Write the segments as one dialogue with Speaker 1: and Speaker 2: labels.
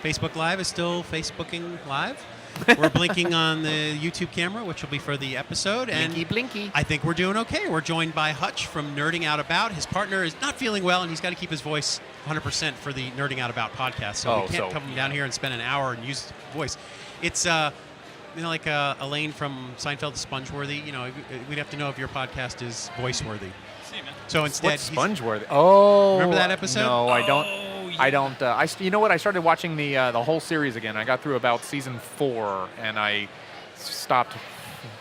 Speaker 1: Facebook Live is still Facebooking live. We're blinking on the YouTube camera, which will be for the episode. And
Speaker 2: Blinky.
Speaker 1: I think we're doing okay. We're joined by Hutch from Nerding Out About. His partner is not feeling well, and he's got to keep his voice 100% for the Nerding Out About podcast. So we can't come down here and spend an hour and use voice. It's like Elaine from Seinfeld to Spongeworthy. We'd have to know if your podcast is voice-worthy. So instead,
Speaker 2: what's Spongeworthy? Oh,
Speaker 1: remember that episode?
Speaker 2: No, I don't.
Speaker 3: Yeah.
Speaker 2: I don't. You know what? I started watching the whole series again. I got through about season 4, and I stopped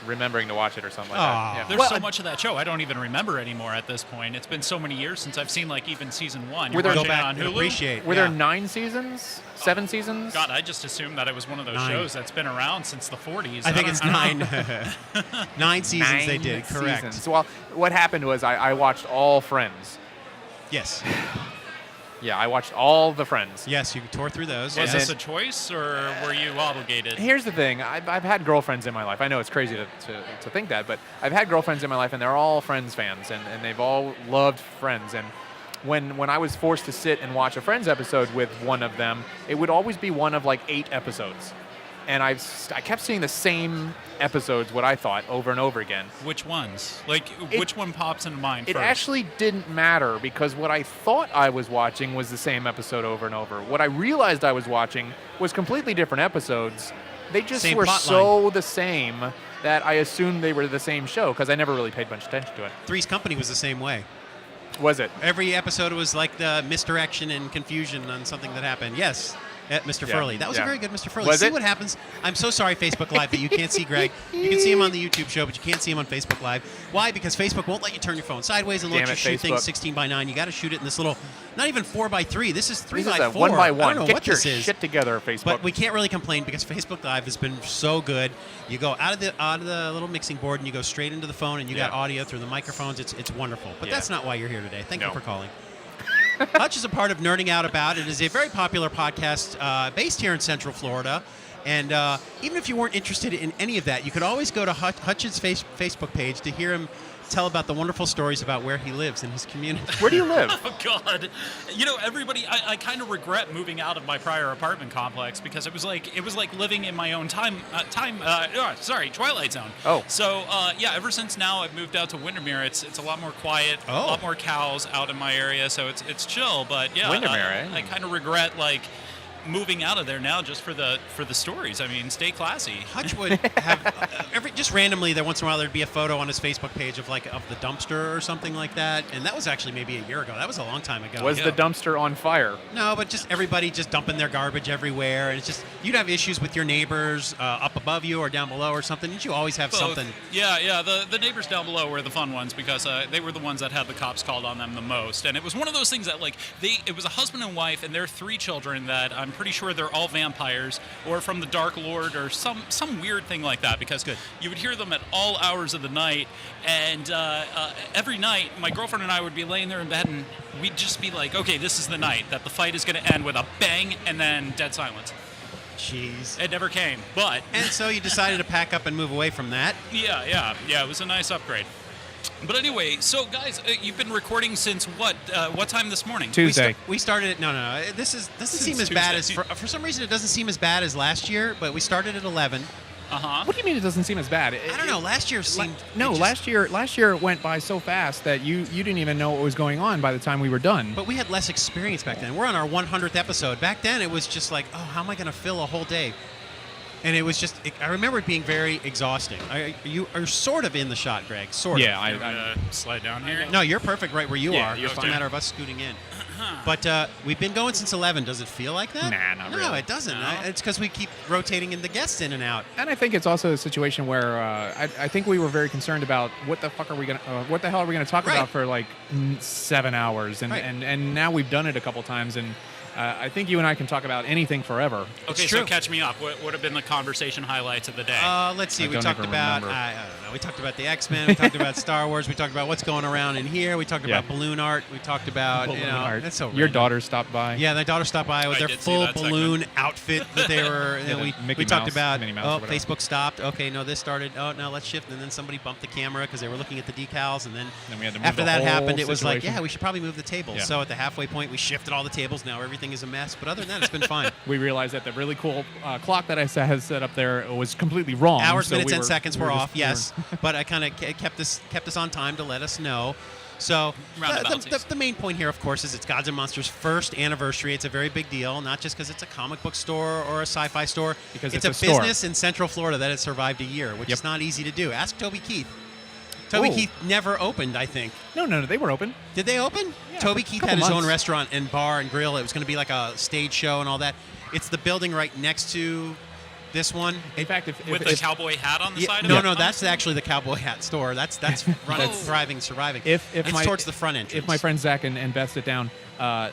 Speaker 2: remembering to watch it or something like that. Yeah.
Speaker 3: There's so much of that show I don't even remember anymore at this point. It's been so many years since I've seen even season 1.
Speaker 1: Were there, go back on Hulu? Appreciate.
Speaker 2: Were there 9 seasons? 7 seasons?
Speaker 3: God, I just assumed that it was one of those
Speaker 1: 9
Speaker 3: shows that's been around since the 40s.
Speaker 1: I think it's 9. 9 seasons
Speaker 2: 9
Speaker 1: they did, correct.
Speaker 2: Seasons. Well, what happened was I watched all Friends.
Speaker 1: Yes.
Speaker 2: Yeah, I watched all the Friends.
Speaker 1: Yes, you tore through those.
Speaker 3: Was this a choice, or were you obligated?
Speaker 2: Here's the thing. I've had girlfriends in my life. I know it's crazy to think that, but I've had girlfriends in my life, and they're all Friends fans, and they've all loved Friends. And when I was forced to sit and watch a Friends episode with one of them, it would always be one of 8 episodes. And I kept seeing the same episodes, what I thought, over and over again.
Speaker 3: Which ones? Which one pops into mind
Speaker 2: It
Speaker 3: first?
Speaker 2: actually didn't matter, because what I thought I was watching was the same episode over and over. What I realized I was watching was completely different episodes. They just
Speaker 1: Same
Speaker 2: were
Speaker 1: plot
Speaker 2: so
Speaker 1: line.
Speaker 2: the same that I assumed they were the same show, because I never really paid much attention to it.
Speaker 1: Three's Company was the same way.
Speaker 2: Was it?
Speaker 1: Every episode was like the misdirection and confusion on something that happened. Yes. Mr. Furley. That was a very good Mr. Furley. See what happens? I'm so sorry, Facebook Live, that you can't see Greg. You can see him on the YouTube show, but you can't see him on Facebook Live. Why? Because Facebook won't let you turn your phone sideways and let you shoot things 16:9. You got to shoot it in this little, not even 4:3. This is 3:4.
Speaker 2: This is a 1:1.
Speaker 1: I don't know
Speaker 2: Get
Speaker 1: what
Speaker 2: your
Speaker 1: this is.
Speaker 2: shit together, Facebook.
Speaker 1: But we can't really complain, because Facebook Live has been so good. You go out of the little mixing board and you go straight into the phone, and you got audio through the microphones. It's wonderful. But that's not why you're here today. Thank you for calling. Hutch is a part of Nerding Out About. It is a very popular podcast based here in Central Florida. And even if you weren't interested in any of that, you could always go to Hutch's Facebook page to hear him tell about the wonderful stories about where he lives in his community.
Speaker 2: Where do you live?
Speaker 3: Oh, God. Everybody, I kind of regret moving out of my prior apartment complex, because it was like living in my own Twilight Zone.
Speaker 2: Oh.
Speaker 3: So, ever since now I've moved out to Windermere, it's a lot more quiet, a lot more cows out in my area, so it's chill. But, yeah,
Speaker 2: Windermere,
Speaker 3: I kind of regret, moving out of there now just for the stories. I mean, stay classy.
Speaker 1: Hutch would have just randomly there once in a while there'd be a photo on his Facebook page of the dumpster or something like that, and that was actually maybe a year ago. That was a long time ago.
Speaker 2: Was the dumpster on fire?
Speaker 1: No, but just everybody just dumping their garbage everywhere, and it's just you'd have issues with your neighbors up above you or down below or something. Didn't you always have something?
Speaker 3: Yeah. The neighbors down below were the fun ones, because they were the ones that had the cops called on them the most, and it was one of those things that it was a husband and wife and their 3 children that I'm pretty sure they're all vampires or from the Dark Lord or some weird thing like that, because you would hear them at all hours of the night, and every night my girlfriend and I would be laying there in bed, and we'd just be like, okay, this is the night that the fight is going to end with a bang and then dead silence.
Speaker 1: Jeez.
Speaker 3: It never came,
Speaker 1: and so you decided to pack up and move away from that.
Speaker 3: Yeah, it was a nice upgrade. But anyway, so guys, you've been recording since what time this morning?
Speaker 2: Tuesday.
Speaker 1: We started at no. This doesn't seem as bad as for some reason it doesn't seem as bad as last year. But we started at 11.
Speaker 2: What do you mean it doesn't seem as bad?
Speaker 1: I don't know. Last year seemed
Speaker 2: last year it went by so fast that you didn't even know what was going on by the time we were done.
Speaker 1: But we had less experience back then. We're on our 100th episode. Back then it was just like, oh, how am I going to fill a whole day? And it was just, I remember it being very exhausting. You are sort of in the shot, Greg. Sort of.
Speaker 3: Yeah, I slide down here.
Speaker 1: No, you're perfect right where you are.
Speaker 2: You're
Speaker 1: It's
Speaker 2: fine.
Speaker 1: a matter of us scooting in. But we've been going since 11. Does it feel like that?
Speaker 2: Nah, not really.
Speaker 1: No, it doesn't.
Speaker 3: No.
Speaker 1: It's because we keep rotating the guests in and out.
Speaker 2: And I think it's also a situation where I think we were very concerned about what the hell are we gonna talk about for 7 hours, and now we've done it a couple times, and I think you and I can talk about anything forever.
Speaker 3: Okay, so catch me up. What would have been the conversation highlights of the day?
Speaker 1: Let's see. We
Speaker 2: don't
Speaker 1: talked
Speaker 2: even
Speaker 1: about
Speaker 2: remember.
Speaker 1: I don't know. We talked about the X-Men. We talked about Star Wars. We talked about what's going around in here. We talked about balloon art. We talked about
Speaker 2: Balloon art.
Speaker 1: That's so
Speaker 2: Your
Speaker 1: random.
Speaker 2: daughter stopped by.
Speaker 1: Yeah, their daughter stopped by with
Speaker 3: I
Speaker 1: their
Speaker 3: did see
Speaker 1: full
Speaker 3: that
Speaker 1: balloon
Speaker 3: segment.
Speaker 1: outfit that they were. And
Speaker 2: the
Speaker 1: we
Speaker 2: Mickey
Speaker 1: talked
Speaker 2: Mouse,
Speaker 1: about
Speaker 2: Minnie Mouse, or whatever.
Speaker 1: Facebook stopped. Okay, no, this started. Oh no, let's shift. And then somebody bumped the camera because they were looking at the decals. And then
Speaker 2: we had to move
Speaker 1: after
Speaker 2: the
Speaker 1: that
Speaker 2: whole
Speaker 1: happened, it was like,
Speaker 2: situation.
Speaker 1: yeah, we should probably move the tables.
Speaker 2: Yeah.
Speaker 1: So at the halfway point, we shifted all the tables. Now everything's everything is a mess. But other than that, it's been fine.
Speaker 2: We realized that the really cool clock that I had set up there was completely wrong.
Speaker 1: Hours,
Speaker 2: so
Speaker 1: minutes,
Speaker 2: we
Speaker 1: and
Speaker 2: were,
Speaker 1: seconds
Speaker 2: we
Speaker 1: were
Speaker 2: were
Speaker 1: off,
Speaker 2: just-
Speaker 1: yes. But I kind of kept us on time to let us know. So the main point here, of course, is it's Gods and Monsters' first anniversary. It's a very big deal, not just because it's a comic book store or a sci-fi store.
Speaker 2: Because
Speaker 1: it's
Speaker 2: it's a
Speaker 1: business
Speaker 2: store.
Speaker 1: in Central Florida that has survived a year, which
Speaker 2: Yep.
Speaker 1: is not easy to do. Ask Toby Keith. Toby
Speaker 2: Oh.
Speaker 1: Keith never opened, I think.
Speaker 2: No, they were open.
Speaker 1: Did they open?
Speaker 2: Yeah,
Speaker 1: Toby
Speaker 2: for a
Speaker 1: Keith
Speaker 2: couple
Speaker 1: had his own
Speaker 2: months.
Speaker 1: restaurant and bar and grill. It was going to be like a stage show and all that. It's the building right next to this one.
Speaker 2: In fact, if
Speaker 3: With the cowboy hat on the side of
Speaker 1: No,
Speaker 3: it?
Speaker 1: no, that's actually the cowboy hat store. That's running, thriving, surviving.
Speaker 2: If
Speaker 1: it's
Speaker 2: my,
Speaker 1: towards the front entrance.
Speaker 2: If my friend Zach and Beth sit down, I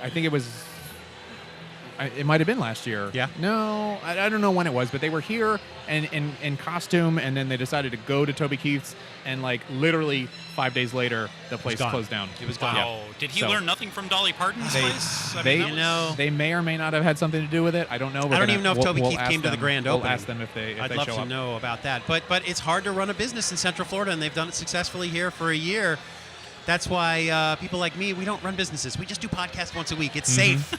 Speaker 2: think it was. It might have been last year.
Speaker 1: Yeah.
Speaker 2: No, I don't know when it was, but they were here and in costume, and then they decided to go to Toby Keith's, and like literally 5 days later, the place
Speaker 1: gone.
Speaker 2: closed down.
Speaker 1: It was gone.
Speaker 3: Wow. Did he
Speaker 2: So-
Speaker 3: learn nothing from Dolly Parton's
Speaker 1: They-
Speaker 3: place? I
Speaker 2: They,
Speaker 3: mean, that was-
Speaker 2: they may or may not have had something to do with it. I don't know.
Speaker 1: I don't even know if Toby Keith
Speaker 2: ask
Speaker 1: came to the
Speaker 2: them-
Speaker 1: grand
Speaker 2: we'll
Speaker 1: opening.
Speaker 2: ask them if they
Speaker 1: I'd
Speaker 2: they
Speaker 1: love
Speaker 2: show
Speaker 1: to
Speaker 2: up.
Speaker 1: know about that. But it's hard to run a business in Central Florida, and they've done it successfully here for a year. That's why people like me, we don't run businesses. We just do podcasts once a week. It's safe.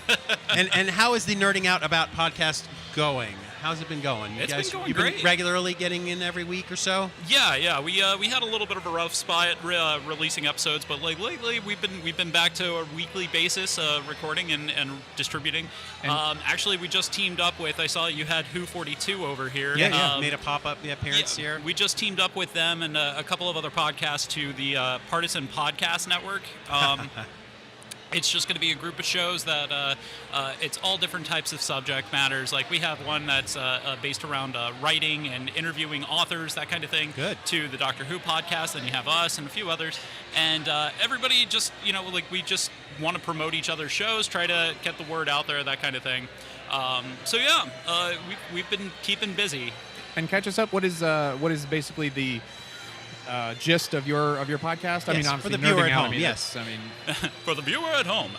Speaker 1: And how is the nerding out about podcast going? How's it been going? You
Speaker 3: It's been
Speaker 1: guys,
Speaker 3: going
Speaker 1: you've been
Speaker 3: great.
Speaker 1: regularly getting in every week or so?
Speaker 3: Yeah. We had a little bit of a rough spot at releasing episodes, but like lately we've been back to a weekly basis, recording and distributing.
Speaker 2: And-
Speaker 3: Actually, we just teamed up with. I saw you had Who 42 over here.
Speaker 1: Yeah. Made a pop-up appearance here.
Speaker 3: We just teamed up with them and a couple of other podcasts to the Partisan Podcast Network. It's just going to be a group of shows that it's all different types of subject matters. Like we have one that's based around writing and interviewing authors, that kind of thing.
Speaker 1: Good.
Speaker 3: To the Doctor Who podcast, and you have us and a few others. And everybody just, we just want to promote each other's shows, try to get the word out there, that kind of thing. We've been keeping busy.
Speaker 2: And catch us up. What is basically the gist of your podcast? I
Speaker 1: Yes,
Speaker 2: mean,
Speaker 1: for
Speaker 2: obviously
Speaker 1: the viewer
Speaker 2: nerding
Speaker 1: at
Speaker 2: out,
Speaker 1: home,
Speaker 2: I mean,
Speaker 1: yes.
Speaker 2: I mean,
Speaker 3: For the viewer at home,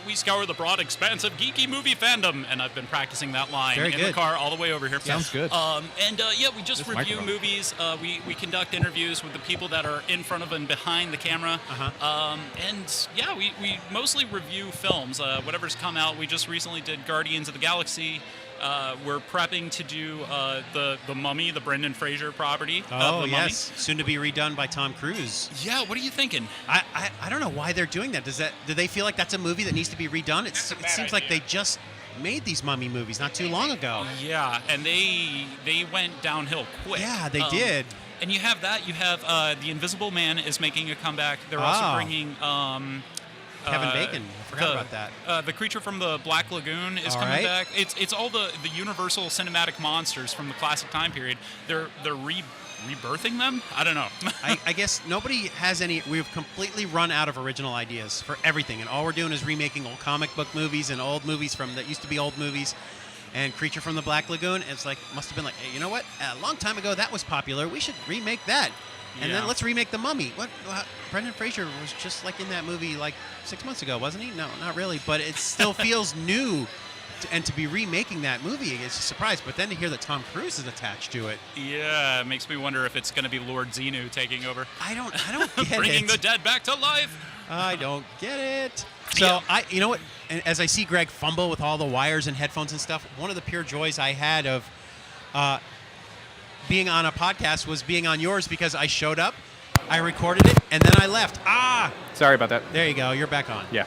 Speaker 3: we scour the broad expanse of geeky movie fandom, and I've been practicing that line
Speaker 1: Very
Speaker 3: in
Speaker 1: good.
Speaker 3: the car all the way over here.
Speaker 2: Sounds good.
Speaker 3: We just
Speaker 2: This
Speaker 3: review
Speaker 2: microphone.
Speaker 3: movies. We conduct interviews with the people that are in front of and behind the camera. We mostly review films. Whatever's come out. We just recently did Guardians of the Galaxy. We're prepping to do the Mummy, the Brendan Fraser property.
Speaker 1: Oh,
Speaker 3: the
Speaker 1: yes. Soon to be redone by Tom Cruise.
Speaker 3: Mummy. Yeah, what are you thinking?
Speaker 1: I don't know why they're doing that. Do they feel like that's a movie that needs to be redone? It seems like they just made these Mummy movies not too long ago.
Speaker 3: Yeah, and they went downhill quick.
Speaker 1: Yeah, they did.
Speaker 3: And you have that. You have The Invisible Man is making a comeback. They're also bringing
Speaker 1: Kevin Bacon. I forgot about that.
Speaker 3: The Creature from the Black Lagoon is
Speaker 1: All
Speaker 3: coming
Speaker 1: right.
Speaker 3: back. It's all the Universal cinematic monsters from the classic time period. They're rebirthing them. I don't know.
Speaker 1: I guess nobody has any. We've completely run out of original ideas for everything, and all we're doing is remaking old comic book movies and old movies that used to be old movies. And Creature from the Black Lagoon, it's like must have been like, hey, you know what? A long time ago that was popular. We should remake that. And
Speaker 3: Yeah.
Speaker 1: then let's remake The Mummy. Brendan Fraser was just like in that movie like 6 months ago, wasn't he? No, not really. But it still feels new. And to be remaking that movie, it's a surprise. But then to hear that Tom Cruise is attached to it,
Speaker 3: Yeah, it makes me wonder if it's going to be Lord Xenu taking over.
Speaker 1: I don't get
Speaker 3: Bringing
Speaker 1: it.
Speaker 3: the dead back to life.
Speaker 1: I don't get it. So
Speaker 3: Yeah.
Speaker 1: you know what? And as I see Greg fumble with all the wires and headphones and stuff, one of the pure joys I had of being on a podcast was being on yours because I showed up, I recorded it, and then I left.
Speaker 2: sorry about that.
Speaker 1: There you go. You're back on.
Speaker 2: Yeah.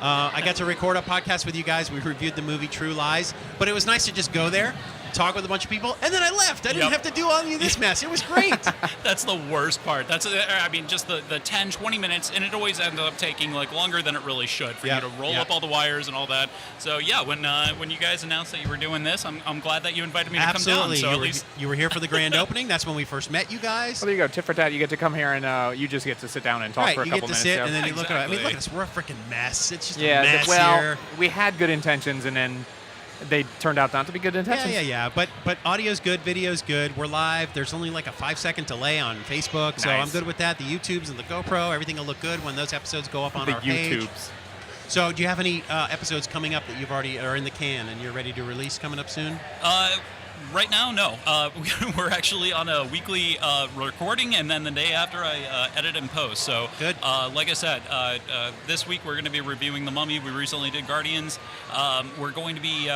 Speaker 1: I got to record a podcast with you guys. We reviewed the movie True Lies, but it was nice to just go there, talk with a bunch of people, and then I left. I didn't
Speaker 3: Yep.
Speaker 1: have to do all of this mess. It was great.
Speaker 3: That's the worst part. Just the 10, 20 minutes, and it always ended up taking like longer than it really should for you to roll up all the wires and all that. So yeah, when you guys announced that you were doing this, I'm glad that you invited me to
Speaker 1: Absolutely.
Speaker 3: come down. So
Speaker 1: you were here for the grand opening. That's when we first met you guys.
Speaker 2: Well, there you go. Tit for tat. You get to come here and you just get to sit down and talk
Speaker 1: Right,
Speaker 2: for a
Speaker 1: you
Speaker 2: couple
Speaker 1: get to
Speaker 2: minutes.
Speaker 1: sit and then
Speaker 3: Yeah,
Speaker 1: you look at it. I mean,
Speaker 3: exactly.
Speaker 1: look at us. We're a freaking mess. It's just a
Speaker 2: yeah.
Speaker 1: mess
Speaker 2: Well,
Speaker 1: here.
Speaker 2: we had good intentions, and then they turned out not to be good intentions.
Speaker 1: Yeah. But audio's good, video's good. We're live. There's only like a 5-second delay on Facebook, so
Speaker 2: Nice.
Speaker 1: I'm good with that. The YouTubes and the GoPro, everything will look good when those episodes go up on
Speaker 2: The
Speaker 1: our page.
Speaker 2: YouTubes.
Speaker 1: So, do you have any episodes coming up that you've already are in the can and you're ready to release coming up soon?
Speaker 3: Right now, no. We're actually on a weekly recording, and then the day after I edit and post. So,
Speaker 1: good.
Speaker 3: Like I said, this week we're going to be reviewing The Mummy. We recently did Guardians. We're going to be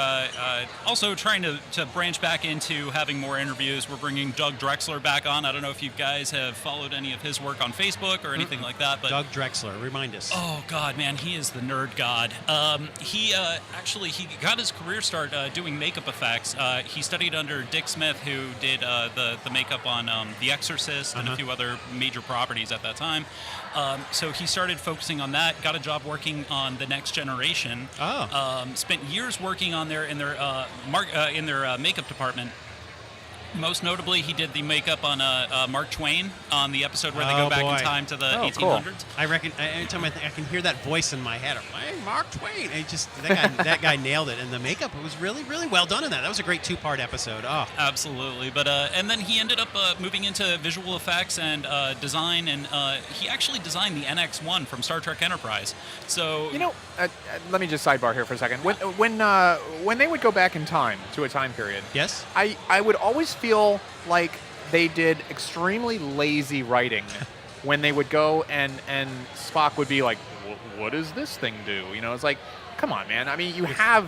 Speaker 3: also trying to branch back into having more interviews. We're bringing Doug Drexler back on. I don't know if you guys have followed any of his work on Facebook or anything like that. But
Speaker 1: Doug Drexler, remind us.
Speaker 3: Oh God, man, he is the nerd god. He got his career start doing makeup effects. He studied under Dick Smith, who did the makeup on The Exorcist and a few other major properties at that time. So he started focusing on that. Got a job working on The Next Generation. Spent years working on in their makeup department. Most notably, he did the makeup on Mark Twain on the episode where they go back in time to the 1800s.
Speaker 2: Cool.
Speaker 1: I reckon every time I can hear that voice in my head, I'm like, hey, Mark Twain. And that guy nailed it. And the makeup was really, really well done in that. That was a great 2-part episode. Oh,
Speaker 3: absolutely. But and then he ended up moving into visual effects and design, and he actually designed the NX-1 from Star Trek Enterprise. So
Speaker 2: let me just sidebar here for a second. When they would go back in time to a time period,
Speaker 1: yes,
Speaker 2: I would always feel like they did extremely lazy writing when they would go and Spock would be like, what does this thing do? It's like, come on, man. I mean, you have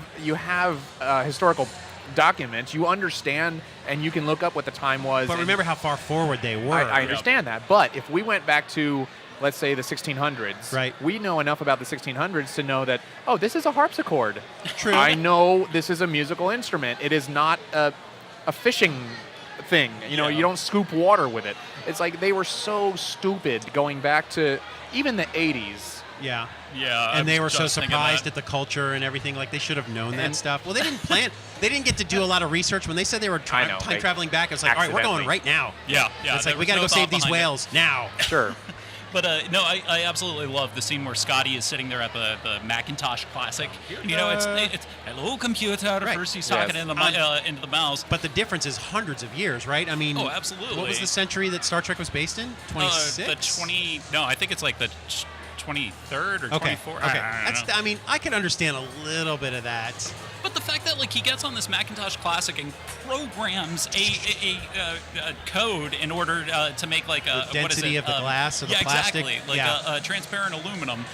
Speaker 2: historical documents. You understand, and you can look up what the time was.
Speaker 1: But remember how far forward they were.
Speaker 2: I understand that. But if we went back to, let's say, the 1600s,
Speaker 1: right,
Speaker 2: we know enough about the 1600s to know that, oh, this is a harpsichord.
Speaker 1: True.
Speaker 2: I know this is a musical instrument. It is not a fishing thing. You don't scoop water with it. It's like they were so stupid going back to even the 80s.
Speaker 1: Yeah.
Speaker 3: Yeah.
Speaker 1: And they were so surprised at the culture and everything. Like, they should have known that stuff. Well, they didn't plan. They didn't get to do a lot of research. When they said they were time traveling back, it was like, all right, we're going right now.
Speaker 3: Yeah.
Speaker 1: It's like, we got to go save these whales now.
Speaker 2: Sure.
Speaker 3: But I absolutely love the scene where Scotty is sitting there at the Macintosh Classic. It's hello computer.
Speaker 1: Right.
Speaker 3: First he's talking into the mouse.
Speaker 1: But the difference is hundreds of years, right? I mean,
Speaker 3: absolutely.
Speaker 1: What was the century that Star Trek was based in? 26.
Speaker 3: I think it's like the 23rd or 24th.
Speaker 1: Okay. I mean, I can understand a little bit of that.
Speaker 3: But the fact that he gets on this Macintosh Classic and programs a code in order to make
Speaker 1: the density of the glass or the plastic.
Speaker 3: Exactly, a transparent aluminum.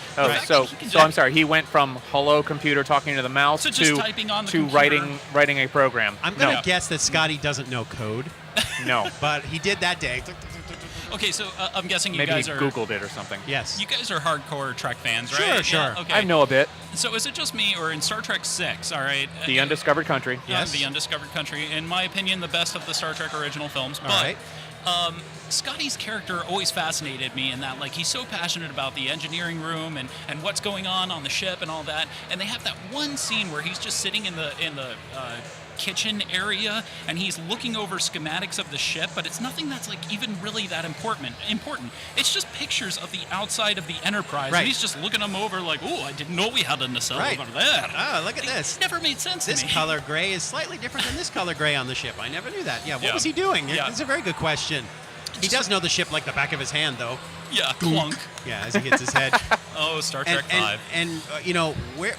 Speaker 2: So I'm sorry. He went from hello computer talking to the mouse
Speaker 3: to just typing on the
Speaker 2: to writing a program.
Speaker 1: I'm gonna guess that Scotty doesn't know code.
Speaker 2: No,
Speaker 1: but he did that day.
Speaker 3: Okay, so I'm guessing
Speaker 2: maybe
Speaker 3: guys
Speaker 2: he
Speaker 3: are
Speaker 2: Googled it or something.
Speaker 1: Yes.
Speaker 3: You guys are hardcore Trek fans, right?
Speaker 1: Sure.
Speaker 3: Yeah, okay.
Speaker 2: I know a bit.
Speaker 3: So is it just me, or in Star Trek 6, all right?
Speaker 2: The Undiscovered Country.
Speaker 1: Yes.
Speaker 3: The Undiscovered Country. In my opinion, the best of the Star Trek original films.
Speaker 1: All right.
Speaker 3: Scotty's character always fascinated me in that, he's so passionate about the engineering room and what's going on the ship and all that. And they have that one scene where he's just sitting in the kitchen area and he's looking over schematics of the ship, but it's nothing that's even really that important. It's just pictures of the outside of the Enterprise.
Speaker 1: Right.
Speaker 3: And he's just looking them over like, oh, I didn't know we had a nacelle over there.
Speaker 1: Oh, look at this.
Speaker 3: It never made sense to me.
Speaker 1: This color gray is slightly different than this color gray on the ship. I never knew that. Yeah, what was he doing?
Speaker 3: Yeah.
Speaker 1: It's a very good question. He does know the ship like the back of his hand, though.
Speaker 3: Yeah, clunk.
Speaker 1: Yeah, as he hits his head.
Speaker 3: Oh, Star Trek 5.
Speaker 1: And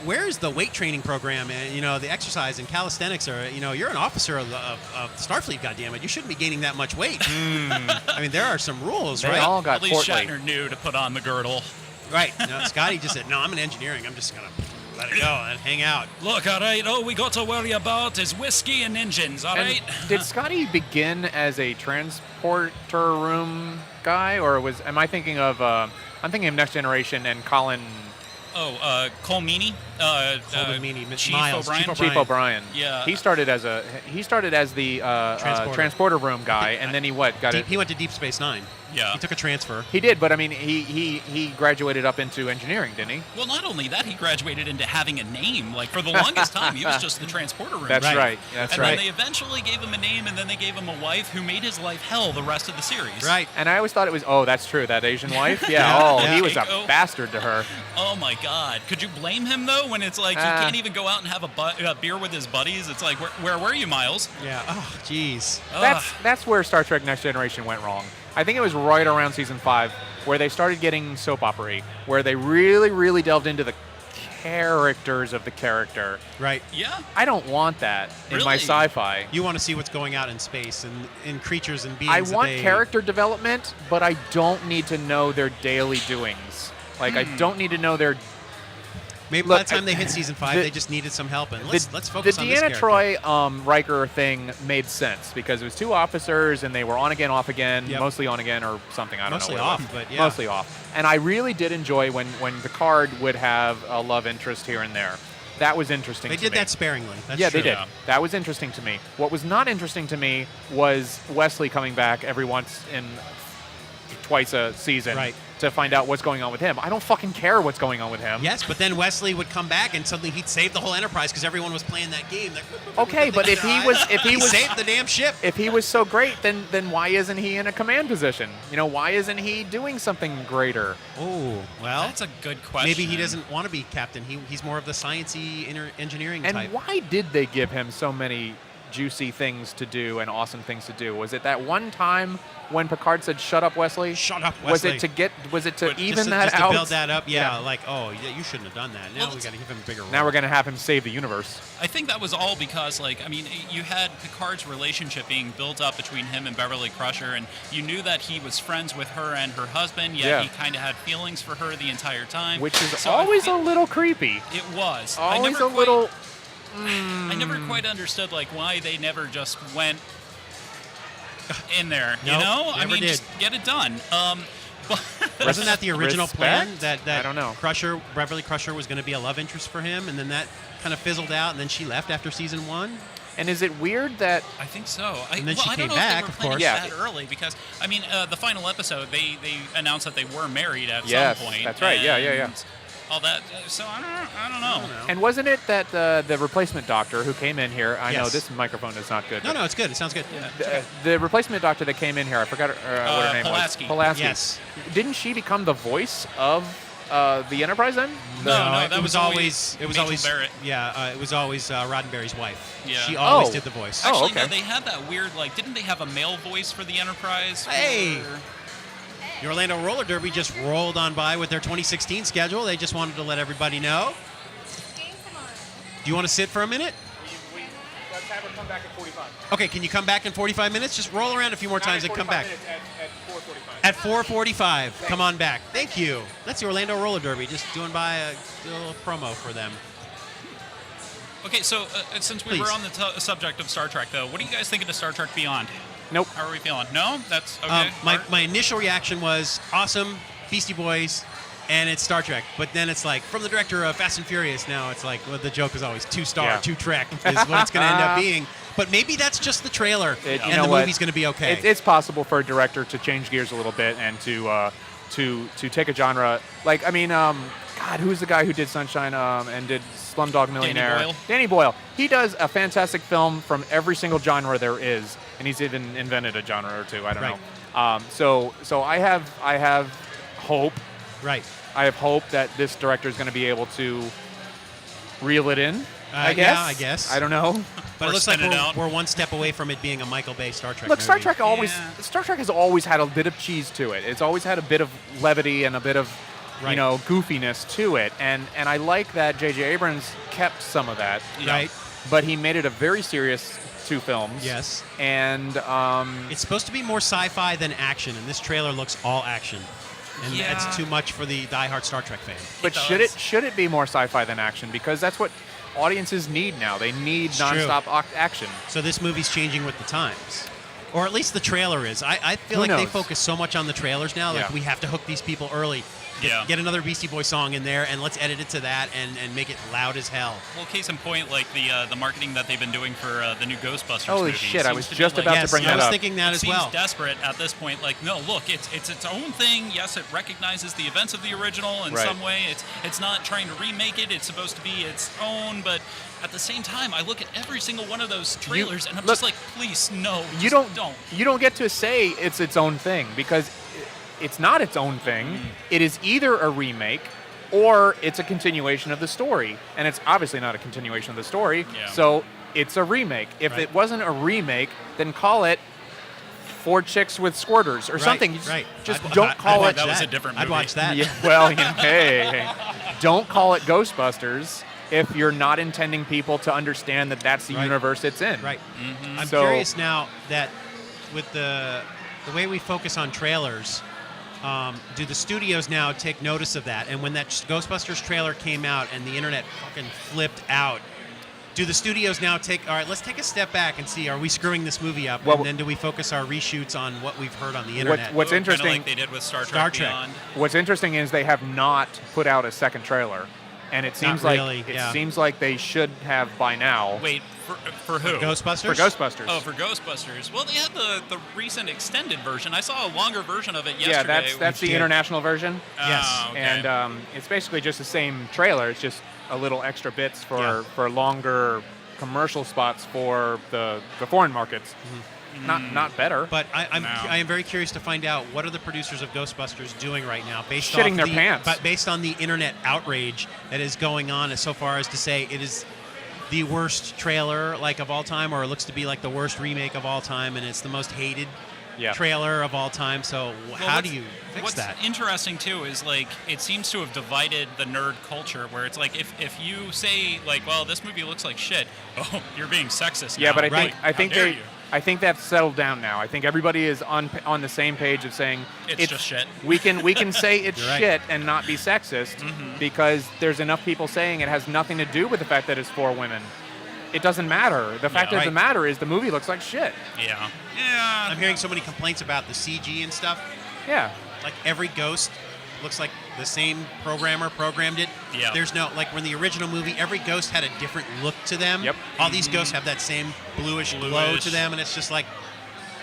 Speaker 1: where's the weight training program and, the exercise and calisthenics are, you're an officer of Starfleet, goddammit. You shouldn't be gaining that much weight. I mean, there are some rules, right?
Speaker 2: They all got
Speaker 3: At least
Speaker 2: portly.
Speaker 3: Shatner knew to put on the girdle.
Speaker 1: Right. No, Scotty just said, no, I'm in engineering. I'm just going to let it go and hang out.
Speaker 3: Look, all right, all we got to worry about is whiskey and engines, all right?
Speaker 2: Did Scotty begin as a transporter room guy, or am I thinking of, I'm thinking of Next Generation and Colin...
Speaker 3: Oh, Cole Meany? Chief
Speaker 1: Miles,
Speaker 3: O'Brien?
Speaker 2: Chief O'Brien.
Speaker 3: Yeah.
Speaker 2: He started as the transporter room guy, and then he
Speaker 1: He went to Deep Space Nine.
Speaker 3: Yeah.
Speaker 1: He took a transfer.
Speaker 2: He did, but I mean, he graduated up into engineering, didn't he?
Speaker 3: Well, not only that, he graduated into having a name. For the longest time, he was just the transporter room.
Speaker 2: That's right. That's
Speaker 3: and
Speaker 2: right.
Speaker 3: And then they eventually gave him a name, and then they gave him a wife who made his life hell the rest of the series.
Speaker 1: Right.
Speaker 2: And I always thought it was, that's true, that Asian wife?
Speaker 1: Yeah.
Speaker 2: He was a bastard to her.
Speaker 3: Oh, my God. Could you blame him, though, when it's like he can't even go out and have a beer with his buddies? It's like, where were you, Miles?
Speaker 1: Yeah. Oh, jeez.
Speaker 2: That's where Star Trek Next Generation went wrong. I think it was right around season 5 where they started getting soap opera-y, where they really, really delved into the characters of the character.
Speaker 1: Right.
Speaker 3: Yeah.
Speaker 2: I don't want that in my
Speaker 3: Really?
Speaker 2: sci-fi.
Speaker 1: You want to see what's going out in space and in creatures and beings.
Speaker 2: I
Speaker 1: that
Speaker 2: want
Speaker 1: they-
Speaker 2: character development, but I don't need to know their daily doings. Like, I don't need to know their...
Speaker 1: Maybe
Speaker 2: Look,
Speaker 1: by the time they hit season 5,
Speaker 2: the-
Speaker 1: they just needed some help. And let's focus
Speaker 2: the
Speaker 1: on this
Speaker 2: Deanna
Speaker 1: character.
Speaker 2: Troi Riker thing made sense because it was 2 officers and they were on again, off again,
Speaker 1: Yep.
Speaker 2: mostly on again or something. I don't
Speaker 1: Mostly
Speaker 2: know. what it
Speaker 1: off,
Speaker 2: was.
Speaker 1: but yeah.
Speaker 2: Mostly off. And I really did enjoy when Picard would have a love interest here and there. That was interesting
Speaker 1: They
Speaker 2: to
Speaker 1: did
Speaker 2: me.
Speaker 1: that sparingly. That's
Speaker 2: Yeah,
Speaker 1: true.
Speaker 2: they did.
Speaker 3: Yeah.
Speaker 2: That was interesting to me. What was not interesting to me was Wesley coming back every once in twice a season
Speaker 1: Right.
Speaker 2: to find out what's going on with him. I don't fucking care what's going on with him.
Speaker 1: Yes, but then Wesley would come back and suddenly he'd save the whole Enterprise because everyone was playing that game.
Speaker 2: Okay, but if he was
Speaker 1: saved the damn ship.
Speaker 2: if he was so great, then why isn't he in a command position? You know, why isn't he doing something greater?
Speaker 1: Oh, well,
Speaker 3: That's a good question.
Speaker 1: maybe he doesn't want to be captain. He's more of the sciencey engineering
Speaker 2: And
Speaker 1: type.
Speaker 2: why did they give him so many juicy things to do and awesome things to do? Was it that one time when Picard said, "Shut up, Wesley"?
Speaker 1: Shut up,
Speaker 2: Was
Speaker 1: Wesley.
Speaker 2: it to
Speaker 3: But
Speaker 2: even
Speaker 1: just
Speaker 2: that
Speaker 1: just
Speaker 2: out?
Speaker 1: to build that up, yeah,
Speaker 2: Yeah.
Speaker 1: like, oh, you shouldn't have done that. Now
Speaker 3: Well,
Speaker 1: we got to give him a bigger role.
Speaker 2: Now we're gonna have him save the universe.
Speaker 3: I think that was all because, like, I mean, you had Picard's relationship being built up between him and Beverly Crusher, and you knew that he was friends with her and her husband, yet
Speaker 2: Yeah.
Speaker 3: he kind of had feelings for her the entire time.
Speaker 2: Which is
Speaker 3: So I
Speaker 2: always a
Speaker 3: feel-
Speaker 2: little creepy.
Speaker 3: It was.
Speaker 2: Always
Speaker 3: I
Speaker 2: a little.
Speaker 3: never quite understood, like, why they never just went in there, you
Speaker 1: Nope,
Speaker 3: know? I
Speaker 1: never
Speaker 3: mean,
Speaker 1: did.
Speaker 3: just get it done. But
Speaker 1: Wasn't that the original plan?
Speaker 2: Respect?
Speaker 1: That
Speaker 2: I don't know.
Speaker 1: Beverly Crusher was going to be a love interest for him, and then that kind of fizzled out, and then she left after season 1.
Speaker 2: And is it weird that
Speaker 3: I think so.
Speaker 1: And then she
Speaker 3: I
Speaker 1: came
Speaker 3: don't know
Speaker 1: back,
Speaker 3: if
Speaker 1: of
Speaker 3: they were
Speaker 1: course.
Speaker 3: planning
Speaker 2: Yeah.
Speaker 3: that early because I mean the final episode they announced that they were married at
Speaker 2: Yes,
Speaker 3: some point.
Speaker 2: that's right. Yeah.
Speaker 3: and All that. So I don't know.
Speaker 2: And wasn't it that the replacement doctor who came in here? I know
Speaker 1: Yes.
Speaker 2: this microphone is not good.
Speaker 1: No, it's good. It sounds good.
Speaker 2: The replacement doctor that came in here, I forgot what her name
Speaker 3: Pulaski.
Speaker 2: was. Pulaski.
Speaker 1: Yes.
Speaker 2: Didn't she become the voice of the Enterprise then?
Speaker 3: No, that
Speaker 1: it
Speaker 3: was
Speaker 1: was always
Speaker 3: Majel Barrett.
Speaker 1: it was always Roddenberry's wife.
Speaker 3: Yeah.
Speaker 1: She always
Speaker 2: Oh.
Speaker 1: did the voice.
Speaker 2: Oh,
Speaker 3: Actually,
Speaker 2: okay.
Speaker 3: no, they had that weird like. Didn't they have a male voice for the Enterprise?
Speaker 1: Hey!
Speaker 3: For-
Speaker 1: The Orlando Roller Derby just rolled on by with their 2016 schedule. They just wanted to let everybody know. Do you want to sit for a minute?
Speaker 2: Let's have her come back at 45.
Speaker 1: Okay, can you come back in 45 minutes? Just roll around a few more times and come back.
Speaker 2: At 4:45.
Speaker 1: At 4:45, come on back. Thank you. That's the Orlando Roller Derby. Just doing by a little promo for them.
Speaker 3: Okay, so since we
Speaker 1: Please.
Speaker 3: were on the subject of Star Trek, though, what are you guys thinking of Star Trek Beyond?
Speaker 2: Nope.
Speaker 3: How are we feeling? No, that's okay.
Speaker 1: My initial reaction was awesome, Beastie Boys, and it's Star Trek. But then it's like, from the director of Fast and Furious, now it's like, well, the joke is always 2-star,
Speaker 2: Yeah.
Speaker 1: 2 Trek is what it's going to end up being. But maybe that's just the trailer,
Speaker 2: You
Speaker 1: and
Speaker 2: know
Speaker 1: the
Speaker 2: what?
Speaker 1: movie's going to be okay.
Speaker 2: It's possible for a director to change gears a little bit and to take a genre. Like, I mean, God, who's the guy who did Sunshine and did Slumdog Millionaire?
Speaker 3: Boyle.
Speaker 2: Danny Boyle. He does a fantastic film from every single genre there is, and he's even invented a genre or two. I don't
Speaker 1: Right.
Speaker 2: know. So I have hope.
Speaker 1: Right.
Speaker 2: I have hope that this director is going to be able to reel it in. I guess.
Speaker 1: Yeah, I guess.
Speaker 2: I don't know.
Speaker 1: But
Speaker 3: Or
Speaker 1: it looks like
Speaker 3: spin it out.
Speaker 1: we're one step away from it being a Michael Bay Star Trek
Speaker 2: Look, Star
Speaker 1: movie.
Speaker 2: Trek Star Trek has always had a bit of cheese to it. It's always had a bit of levity and a bit of,
Speaker 1: Right.
Speaker 2: goofiness to it. And I like that J.J. Abrams kept some of that.
Speaker 1: Right.
Speaker 2: But he made it a very serious 2 films.
Speaker 1: Yes.
Speaker 2: And
Speaker 1: It's supposed to be more sci-fi than action, and this trailer looks all action. And
Speaker 3: Yeah.
Speaker 1: that's too much for the diehard Star Trek fan.
Speaker 2: but
Speaker 3: does.
Speaker 2: should it be more sci-fi than action? Because that's what audiences need now. They need
Speaker 1: It's true.
Speaker 2: nonstop action.
Speaker 1: So this movie's changing with the times. Or at least the trailer is. I feel
Speaker 2: Who
Speaker 1: like they
Speaker 2: knows?
Speaker 1: focus so much on the trailers now. Like,
Speaker 2: Yeah.
Speaker 1: we have to hook these people early.
Speaker 3: Yeah.
Speaker 1: Get another Beastie Boy song in there, and let's edit it to that and make it loud as hell.
Speaker 3: Well, case in point, like the marketing that they've been doing for the new Ghostbusters
Speaker 2: Holy
Speaker 3: movie.
Speaker 2: shit, I
Speaker 3: seems
Speaker 2: was
Speaker 3: to be,
Speaker 2: just
Speaker 3: like,
Speaker 2: about to
Speaker 1: Yes,
Speaker 2: bring
Speaker 1: I
Speaker 2: that
Speaker 1: was
Speaker 2: up.
Speaker 1: thinking that
Speaker 3: it
Speaker 1: as
Speaker 3: seems
Speaker 1: well.
Speaker 3: desperate at this point. Like, no, look, it's its own thing. Yes, it recognizes the events of the original in
Speaker 2: Right.
Speaker 3: some way. It's not trying to remake it. It's supposed to be its own, but at the same time, I look at every single one of those trailers and I'm
Speaker 2: look,
Speaker 3: just like, please, no,
Speaker 2: You
Speaker 3: just
Speaker 2: don't you don't get to say it's its own thing because it's not its own thing. It is either a remake or it's a continuation of the story, and it's obviously not a continuation of the story.
Speaker 3: Yeah.
Speaker 2: So it's a remake. If
Speaker 1: Right.
Speaker 2: it wasn't a remake, then call it 4 Chicks with Squirters or something. You
Speaker 1: Right.
Speaker 2: Just
Speaker 1: I'd-
Speaker 2: don't
Speaker 1: I'd
Speaker 2: call
Speaker 1: watch
Speaker 2: it
Speaker 3: that was a different
Speaker 1: I'd
Speaker 3: movie.
Speaker 1: watch that.
Speaker 2: Yeah, well, hey. don't call it Ghostbusters if you're not intending people to understand that that's the universe it's in.
Speaker 1: Right. Mm-hmm. I'm curious now that with the way we focus on trailers, do the studios now take notice of that? And when that Ghostbusters trailer came out and the internet fucking flipped out, do the studios now all right, let's take a step back and see, are we screwing this movie up? And then do we focus our reshoots on what we've heard on the internet?
Speaker 2: What's interesting,
Speaker 3: kind of like they did with Star Trek Beyond.
Speaker 2: What's interesting is they have not put out a second trailer. And it seems seems like they should have by now.
Speaker 3: Wait, for who?
Speaker 1: Ghostbusters?
Speaker 2: For Ghostbusters.
Speaker 3: Oh, for Ghostbusters. Well, they had the recent extended version. I saw a longer version of it
Speaker 2: Yeah,
Speaker 3: yesterday.
Speaker 2: that's the international version.
Speaker 1: Yes.
Speaker 3: Okay.
Speaker 2: And it's basically just the same trailer. It's just a little extra bits for longer commercial spots for the foreign markets. Mm-hmm. Not better.
Speaker 1: But I am very curious to find out what are the producers of Ghostbusters doing right now,
Speaker 2: shitting their pants.
Speaker 1: But based on the internet outrage that is going on, so far as to say it is the worst trailer of all time, or it looks to be like the worst remake of all time, and it's the most hated trailer of all time. So how do you fix that?
Speaker 3: What's interesting too is it seems to have divided the nerd culture, where it's like if you say well, this movie looks like shit, oh, you're being sexist.
Speaker 2: Yeah,
Speaker 3: now.
Speaker 2: but I
Speaker 3: I
Speaker 2: think that's settled down now. I think everybody is on the same page of saying
Speaker 3: it's just shit.
Speaker 2: We can say it's shit and not be sexist because there's enough people saying it has nothing to do with the fact that it's for women. It doesn't matter. The fact of the matter is the movie looks like shit.
Speaker 3: Yeah.
Speaker 1: I'm hearing so many complaints about the CG and stuff.
Speaker 2: Yeah.
Speaker 1: Like every ghost looks like the same programmer programmed it.
Speaker 3: Yeah.
Speaker 1: There's no, when the original movie, every ghost had a different look to them.
Speaker 2: Yep.
Speaker 1: All these ghosts have that same bluish glow to them, and it's just like,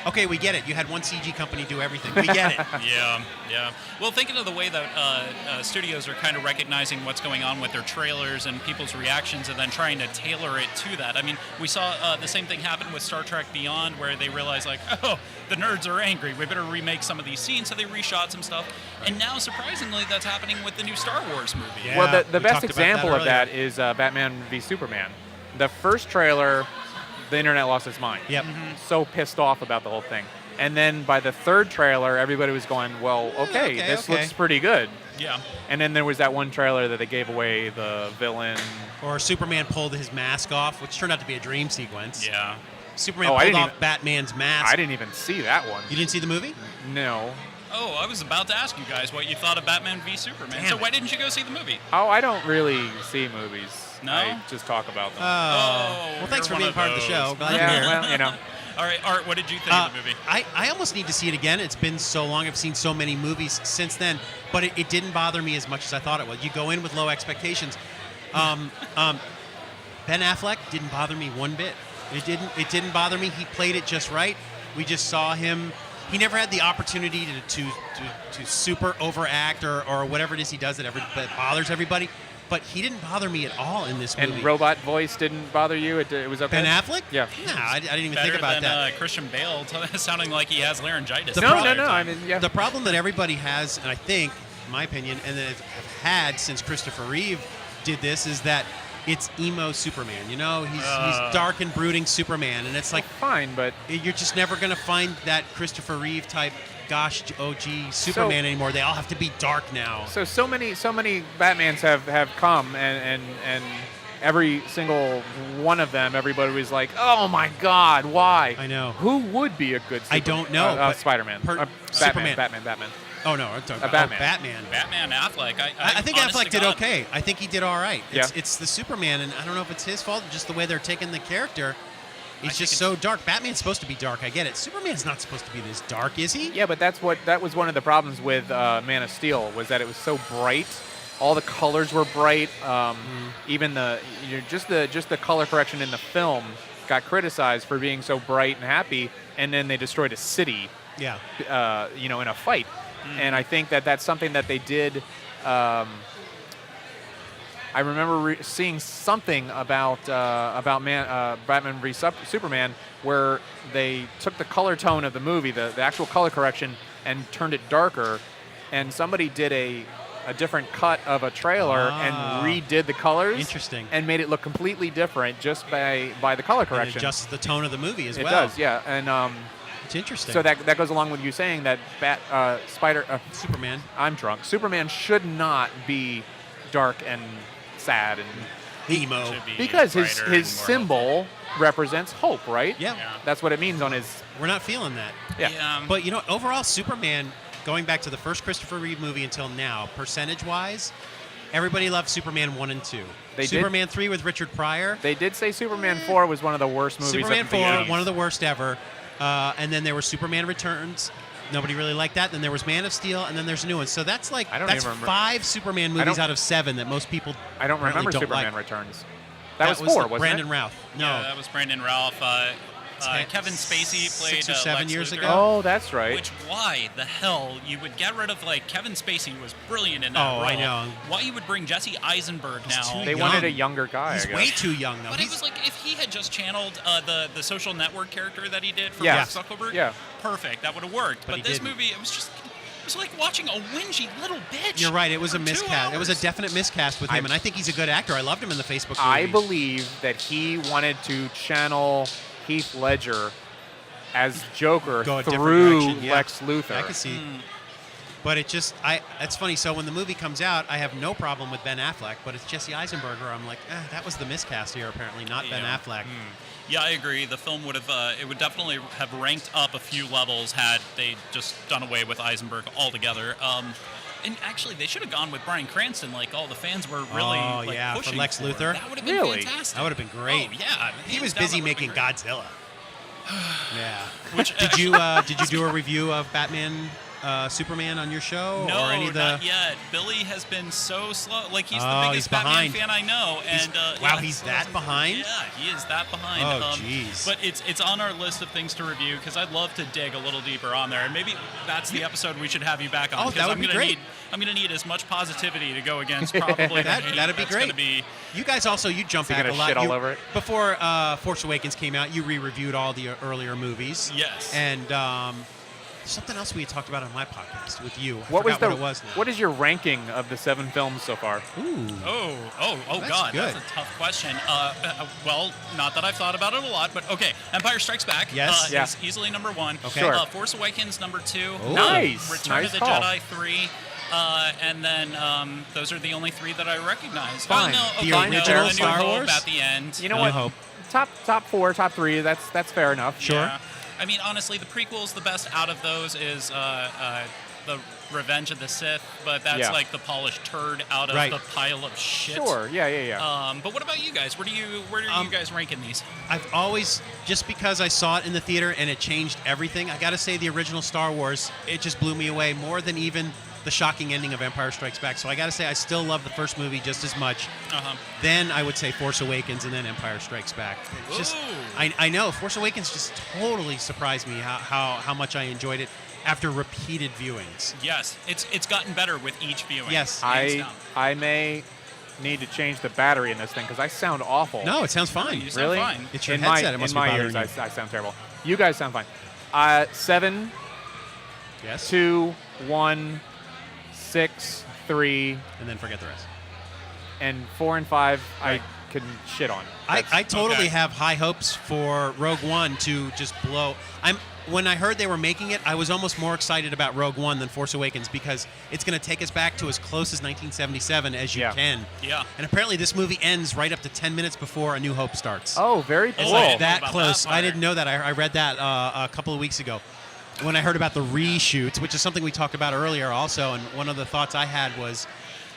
Speaker 1: okay, we get it. You had one CG company do everything. We get it.
Speaker 3: Yeah. Well, thinking of the way that studios are kind of recognizing what's going on with their trailers and people's reactions and then trying to tailor it to that. I mean, we saw the same thing happen with Star Trek Beyond, where they realized, oh, the nerds are angry. We better remake some of these scenes, so they reshot some stuff. Right. And now, surprisingly, that's happening with the new Star Wars movie.
Speaker 2: Yeah, well, the best example of that is Batman v Superman. The first trailer, the internet lost its mind.
Speaker 1: Yep.
Speaker 2: Mm-hmm. So pissed off about the whole thing. And then by the third trailer, everybody was going, well, okay, this looks pretty good.
Speaker 3: Yeah.
Speaker 2: And then there was that one trailer that they gave away the villain.
Speaker 1: Or Superman pulled his mask off, which turned out to be a dream sequence.
Speaker 3: Yeah.
Speaker 1: Superman pulled off Batman's mask.
Speaker 2: I didn't even see that one.
Speaker 1: You didn't see the movie?
Speaker 2: No.
Speaker 3: Oh, I was about to ask you guys what you thought of Batman v Superman. So why didn't you go see the movie?
Speaker 2: Oh, I don't really see movies.
Speaker 3: No?
Speaker 2: I just talk about them.
Speaker 1: Well, thanks for being part of the show. Glad you're here.
Speaker 2: Well, you know.
Speaker 3: All right, Art, what did you think of the movie?
Speaker 1: I almost need to see it again. It's been so long. I've seen so many movies since then, but it didn't bother me as much as I thought it would. You go in with low expectations. Ben Affleck didn't bother me one bit. It didn't bother me. He played it just right. We just saw him. He never had the opportunity to super overact or whatever it is he does that bothers everybody. But he didn't bother me at all in this movie.
Speaker 2: And robot voice didn't bother you? It was okay?
Speaker 1: Ben Affleck?
Speaker 2: Yeah.
Speaker 1: No, I didn't even
Speaker 3: Better
Speaker 1: think about
Speaker 3: than,
Speaker 1: that.
Speaker 3: Christian Bale sounding like he has laryngitis.
Speaker 2: No. I mean, yeah.
Speaker 1: The problem that everybody has, and I think, in my opinion, and that have had since Christopher Reeve did this, is that it's emo Superman. You know, he's dark and brooding Superman, and it's like
Speaker 2: fine, but
Speaker 1: you're just never gonna find that Christopher Reeve type. Gosh, OG Superman anymore. They all have to be dark now.
Speaker 2: So many Batmans have come, and every single one of them, everybody was like, "Oh my God, why?"
Speaker 1: I know.
Speaker 2: Who would be a good?
Speaker 1: I don't know.
Speaker 2: Spider-Man.
Speaker 1: Superman.
Speaker 2: Batman.
Speaker 1: Oh no, I'm talking
Speaker 2: about
Speaker 1: Batman.
Speaker 3: Batman Affleck.
Speaker 1: I think Affleck did okay. I think he did all right.
Speaker 2: Yeah.
Speaker 1: It's the Superman, and I don't know if it's his fault, just the way they're taking the character. It's just so dark. Batman's supposed to be dark. I get it. Superman's not supposed to be this dark, is he?
Speaker 2: Yeah, but that was one of the problems with Man of Steel, was that it was so bright. All the colors were bright. Even just the color correction in the film got criticized for being so bright and happy, and then they destroyed a city.
Speaker 1: Yeah.
Speaker 2: In a fight. And I think that's something that they did. I remember seeing something about Batman v Superman, where they took the color tone of the movie, the actual color correction, and turned it darker. And somebody did a different cut of a trailer and redid the colors.
Speaker 1: Interesting.
Speaker 2: And made it look completely different just by the color correction.
Speaker 1: And it adjusts the tone of the movie as well.
Speaker 2: It does, yeah. And
Speaker 1: it's interesting.
Speaker 2: So that goes along with you saying that Superman.
Speaker 1: I'm drunk.
Speaker 2: Superman should not be dark and sad and
Speaker 1: emo.
Speaker 3: Should be
Speaker 2: because his
Speaker 3: brighter and more
Speaker 2: symbol represents hope, right?
Speaker 1: Yeah.
Speaker 2: That's what it means on his.
Speaker 1: We're not feeling that.
Speaker 2: Yeah.
Speaker 1: But overall, Superman, going back to the first Christopher Reeve movie until now, percentage-wise, everybody loved Superman 1 and 2. Superman 3 with Richard Pryor.
Speaker 2: They did say Superman 4 was one of the worst movies.
Speaker 1: Superman
Speaker 2: of the
Speaker 1: 4,
Speaker 2: 80s.
Speaker 1: one of the worst ever. And then there was Superman Returns. Nobody really liked that. Then there was Man of Steel, and then there's a new one. So that's like
Speaker 2: I don't even remember.
Speaker 1: 5 Superman movies out of 7 that most people
Speaker 2: I don't remember
Speaker 1: don't
Speaker 2: Superman
Speaker 1: like.
Speaker 2: Returns. That was 4, wasn't
Speaker 1: Brandon
Speaker 2: it?
Speaker 1: Routh. No,
Speaker 3: Yeah, that was Brandon Ralph. Kevin Spacey played
Speaker 1: 6 or 7
Speaker 3: Lex
Speaker 1: years
Speaker 3: Luthor.
Speaker 1: ago.
Speaker 2: Oh, that's right.
Speaker 3: Which, why the hell you would get rid of, Kevin Spacey was brilliant in that
Speaker 1: Oh,
Speaker 3: role.
Speaker 1: I know.
Speaker 3: Why you would bring Jesse Eisenberg now?
Speaker 1: too
Speaker 2: They
Speaker 1: young.
Speaker 2: wanted a younger guy.
Speaker 1: He's
Speaker 2: I guess.
Speaker 1: way too young, though.
Speaker 3: But it was like if he had just channeled the Social Network character that he did for
Speaker 2: Yeah.
Speaker 3: Mark Zuckerberg,
Speaker 2: Yeah.
Speaker 3: perfect. That would have worked.
Speaker 1: But
Speaker 3: But
Speaker 1: he
Speaker 3: this
Speaker 1: didn't.
Speaker 3: movie, it was like watching a whingy little bitch.
Speaker 1: You're right. It was a
Speaker 3: for 2
Speaker 1: miscast. It was a
Speaker 3: hours.
Speaker 1: definite miscast with him, and I think he's a good actor. I loved him in the Facebook movie.
Speaker 2: I believe that he wanted to channel Heath Ledger as Joker
Speaker 1: Go a different
Speaker 2: through
Speaker 1: direction, yeah.
Speaker 2: Lex Luthor.
Speaker 1: I can see. But it's funny. So when the movie comes out, I have no problem with Ben Affleck, but it's Jesse Eisenberg. I'm like, that was the miscast here, apparently, not Ben
Speaker 3: Yeah.
Speaker 1: Affleck.
Speaker 3: Yeah, I agree. The film would have, it would definitely have ranked up a few levels had they just done away with Eisenberg altogether. And actually, they should have gone with Bryan Cranston, like all the fans were really
Speaker 1: Oh, yeah, for
Speaker 3: pushing
Speaker 1: Lex Luthor?
Speaker 3: That would have been
Speaker 2: Really?
Speaker 3: fantastic.
Speaker 1: That would have been great.
Speaker 3: Oh, yeah.
Speaker 1: He was
Speaker 3: hands down,
Speaker 1: busy
Speaker 3: that would've
Speaker 1: making
Speaker 3: been great.
Speaker 1: Godzilla. Yeah.
Speaker 3: Which,
Speaker 1: Did you do a review of Batman Superman on your show?
Speaker 3: No,
Speaker 1: or any of the...
Speaker 3: not yet. Billy has been so slow. Like, he's
Speaker 1: Oh,
Speaker 3: the
Speaker 1: he's
Speaker 3: biggest Batman
Speaker 1: behind.
Speaker 3: fan I know. And
Speaker 1: wow,
Speaker 3: yeah,
Speaker 1: he's that behind?
Speaker 3: Yeah, he is that behind.
Speaker 1: Oh, jeez.
Speaker 3: But it's on our list of things to review because I'd love to dig a little deeper on there. And maybe that's the episode we should have you back on.
Speaker 1: Oh, that would be great.
Speaker 3: I'm going to need as much positivity to go against probably the hate
Speaker 1: That'd be
Speaker 3: that's
Speaker 1: great.
Speaker 3: gonna be.
Speaker 1: You guys also, you jump
Speaker 2: Is he
Speaker 1: back a
Speaker 2: gonna
Speaker 1: lot.
Speaker 2: shit all
Speaker 1: You-
Speaker 2: over it?
Speaker 1: Before Force Awakens came out, you re-reviewed all the earlier movies.
Speaker 3: Yes.
Speaker 1: And something else we had talked about on my podcast with you. I
Speaker 2: What was
Speaker 1: forgot
Speaker 2: the?
Speaker 1: what it was now.
Speaker 2: What is your ranking of the 7 films so far?
Speaker 1: Ooh.
Speaker 3: Oh,
Speaker 1: That's
Speaker 3: God,
Speaker 1: good.
Speaker 3: that's a tough question. Well, not that I've thought about it a lot, but okay. Empire Strikes Back
Speaker 1: Yes.
Speaker 2: Yeah.
Speaker 3: is easily number 1.
Speaker 1: Okay.
Speaker 2: Sure.
Speaker 3: Force Awakens number 2.
Speaker 1: Ooh.
Speaker 2: Nice.
Speaker 3: Return
Speaker 2: Nice
Speaker 3: of the
Speaker 2: call.
Speaker 3: Jedi 3. And then those are the only 3 that I recognize.
Speaker 2: Fine.
Speaker 3: Oh, no,
Speaker 1: The
Speaker 3: okay,
Speaker 1: original
Speaker 3: A New
Speaker 1: Star
Speaker 3: Hope
Speaker 1: Wars?
Speaker 3: at the end.
Speaker 2: You know
Speaker 1: New
Speaker 2: what?
Speaker 1: Hope.
Speaker 2: Top 4, top 3. That's fair enough.
Speaker 1: Sure.
Speaker 3: Yeah. I mean, honestly, the prequel's the best out of those is the Revenge of the Sith, but that's
Speaker 2: Yeah.
Speaker 3: like the polished turd out of
Speaker 1: Right.
Speaker 3: the pile of shit.
Speaker 2: Sure. Yeah.
Speaker 3: But what about you guys? Where are you guys ranking these?
Speaker 1: I've always, just because I saw it in the theater and it changed everything, I got to say the original Star Wars, it just blew me away more than even the shocking ending of Empire Strikes Back. So I got to say I still love the first movie just as much. Then I would say Force Awakens and then Empire Strikes Back. It's just,
Speaker 3: Ooh.
Speaker 1: I know Force Awakens just totally surprised me how much I enjoyed it after repeated viewings.
Speaker 3: Yes, it's gotten better with each viewing.
Speaker 1: Yes.
Speaker 3: hands down.
Speaker 2: I may need to change the battery in this thing because I sound awful.
Speaker 1: No, it sounds fine.
Speaker 3: You sound
Speaker 2: Really?
Speaker 3: fine.
Speaker 1: It's your
Speaker 2: in
Speaker 1: headset.
Speaker 2: my,
Speaker 1: It must
Speaker 2: in
Speaker 1: be
Speaker 2: my
Speaker 1: bothering
Speaker 2: ears,
Speaker 1: you.
Speaker 2: I sound terrible. You guys sound fine. 7,
Speaker 1: Yes.
Speaker 2: 2, 1, 6, 3,
Speaker 1: And then forget the rest.
Speaker 2: and 4 and 5
Speaker 1: Right.
Speaker 2: I can shit on.
Speaker 1: I totally
Speaker 3: okay.
Speaker 1: have high hopes for Rogue One to just blow. When I heard they were making it, I was almost more excited about Rogue One than Force Awakens because it's going to take us back to as close as 1977 as you
Speaker 2: Yeah.
Speaker 1: can.
Speaker 3: Yeah.
Speaker 1: And apparently this movie ends right up to 10 minutes before A New Hope starts.
Speaker 2: Oh, very
Speaker 3: Is
Speaker 2: cool.
Speaker 3: it?
Speaker 1: Like
Speaker 3: know
Speaker 1: that
Speaker 3: about
Speaker 1: close.
Speaker 3: that
Speaker 1: I
Speaker 3: part.
Speaker 1: didn't know that. I read that a couple of weeks ago when I heard about the reshoots, which is something we talked about earlier also. And one of the thoughts I had was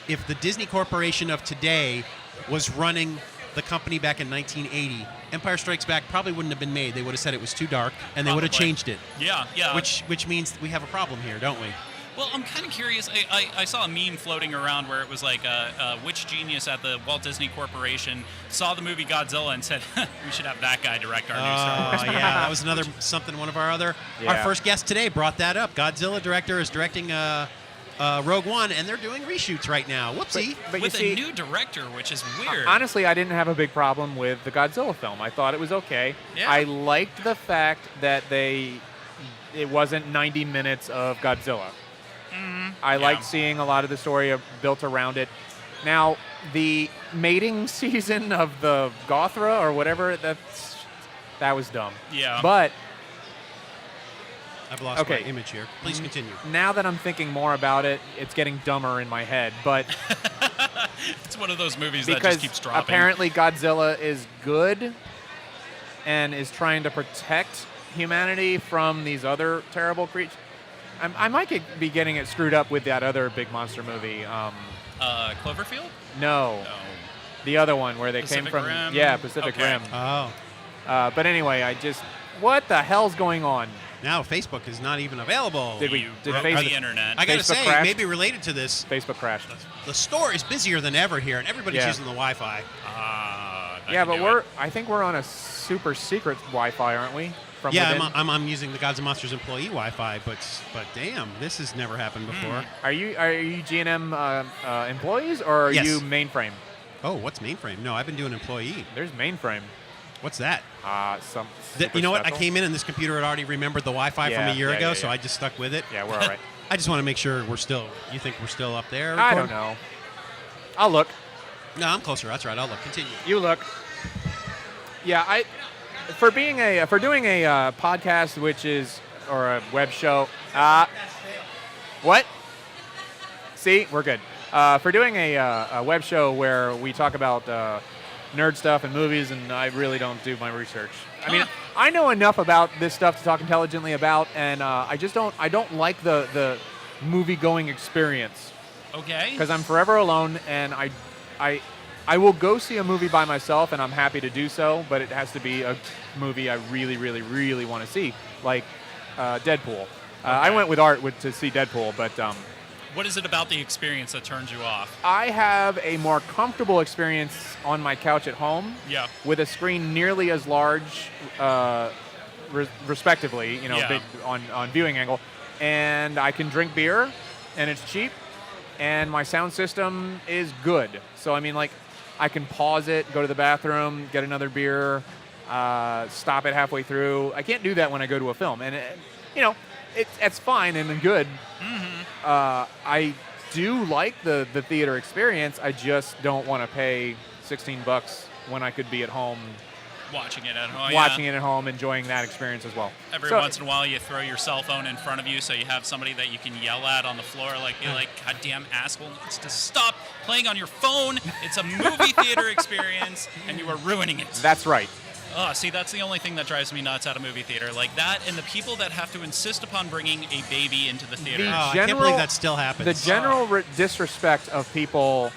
Speaker 1: if the Disney Corporation of today was running the company back in 1980, Empire Strikes Back probably wouldn't have been made. They would have said it was too dark, and they would have
Speaker 3: Probably.
Speaker 1: changed it.
Speaker 3: Yeah.
Speaker 1: Which means we have a problem here, don't we?
Speaker 3: Well, I'm kind of curious. I saw a meme floating around where it was like, which genius at the Walt Disney Corporation saw the movie Godzilla and said, we should have that guy direct our new Star Wars.
Speaker 1: Oh, yeah. That was another something one of our other... Our
Speaker 2: Yeah.
Speaker 1: first guest today brought that up. Godzilla director is directing Rogue One, and they're doing reshoots right now. Whoopsie.
Speaker 2: But you
Speaker 3: With
Speaker 2: see,
Speaker 3: a new director, which is weird.
Speaker 2: honestly, I didn't have a big problem with the Godzilla film. I thought it was okay.
Speaker 3: Yeah.
Speaker 2: I liked the fact that it wasn't 90 minutes of Godzilla. I liked seeing a lot of the story built around it. Now, the mating season of the Gothra or whatever, that was dumb.
Speaker 3: Yeah.
Speaker 2: But
Speaker 1: I've lost
Speaker 2: Okay.
Speaker 1: my image here. Please continue.
Speaker 2: now that I'm thinking more about it, it's getting dumber in my head. But
Speaker 3: It's one of those movies that
Speaker 2: because
Speaker 3: just keeps dropping.
Speaker 2: apparently Godzilla is good and is trying to protect humanity from these other terrible creatures. I might be getting it screwed up with that other big monster movie.
Speaker 3: Cloverfield?
Speaker 2: No. The other one where they
Speaker 3: Pacific
Speaker 2: came from.
Speaker 3: Rim?
Speaker 2: Yeah, Pacific
Speaker 3: Okay.
Speaker 2: Rim.
Speaker 1: Oh.
Speaker 2: But anyway, what the hell's going on?
Speaker 1: Now Facebook is not even available.
Speaker 2: Did
Speaker 3: You
Speaker 2: did
Speaker 3: broke
Speaker 2: Facebook-
Speaker 3: the internet.
Speaker 1: I got to
Speaker 2: Facebook
Speaker 1: say,
Speaker 2: crashed?
Speaker 1: maybe related to this,
Speaker 2: Facebook crashed.
Speaker 1: the store is busier than ever here, and everybody's
Speaker 2: Yeah.
Speaker 1: using the Wi-Fi.
Speaker 2: Yeah, but I think we're on a super secret Wi-Fi, aren't we? From
Speaker 1: Yeah,
Speaker 2: within?
Speaker 1: I'm using the Gods and Monsters employee Wi-Fi, but damn, this has never happened before.
Speaker 2: Are you G&M employees or are
Speaker 1: Yes.
Speaker 2: you mainframe?
Speaker 1: Oh, what's mainframe? No, I've been doing employee.
Speaker 2: There's mainframe.
Speaker 1: What's that?
Speaker 2: Some.
Speaker 1: You know what? I
Speaker 2: special.
Speaker 1: came in and this computer had already remembered the Wi-Fi from a year ago, so
Speaker 2: yeah.
Speaker 1: I just stuck with it.
Speaker 2: Yeah, we're all right.
Speaker 1: I just want to make sure we're still. You think we're still up there?
Speaker 2: I don't
Speaker 1: recording?
Speaker 2: know. I'll look.
Speaker 1: No, I'm closer. That's right. I'll look. Continue.
Speaker 2: You look. Yeah, for doing a podcast, or a web show. What? See, we're good. For doing a web show where we talk about nerd stuff and movies, and I really don't do my research. I mean, I know enough about this stuff to talk intelligently about, and I don't like the movie going experience.
Speaker 3: Okay.
Speaker 2: Because I'm forever alone, and I will go see a movie by myself, and I'm happy to do so, but it has to be a movie I really, really, really want to see, like Deadpool. I went with Art to see Deadpool, but
Speaker 3: What is it about the experience that turns you off?
Speaker 2: I have a more comfortable experience on my couch at home
Speaker 3: Yeah.
Speaker 2: with a screen nearly as large, respectively,
Speaker 3: Yeah.
Speaker 2: big on viewing angle, and I can drink beer, and it's cheap, and my sound system is good. So, I mean, like, I can pause it, go to the bathroom, get another beer, stop it halfway through. I can't do that when I go to a film. And, it's fine and good.
Speaker 3: Mm-hmm.
Speaker 2: I do like the theater experience. I just don't want to pay $16 when I could be at home
Speaker 3: Watching it at home.
Speaker 2: watching it at home, enjoying that experience as well.
Speaker 3: Every
Speaker 2: So-
Speaker 3: once in a while, you throw your cell phone in front of you so you have somebody that you can yell at on the floor, like, goddamn asshole needs to stop playing on your phone. It's a movie theater experience, and you are ruining it.
Speaker 2: That's right.
Speaker 3: Oh, see, that's the only thing that drives me nuts at a movie theater. Like that, and the people that have to insist upon bringing a baby into the theater.
Speaker 2: The
Speaker 1: Oh, I can't believe that still happens.
Speaker 2: The general disrespect of people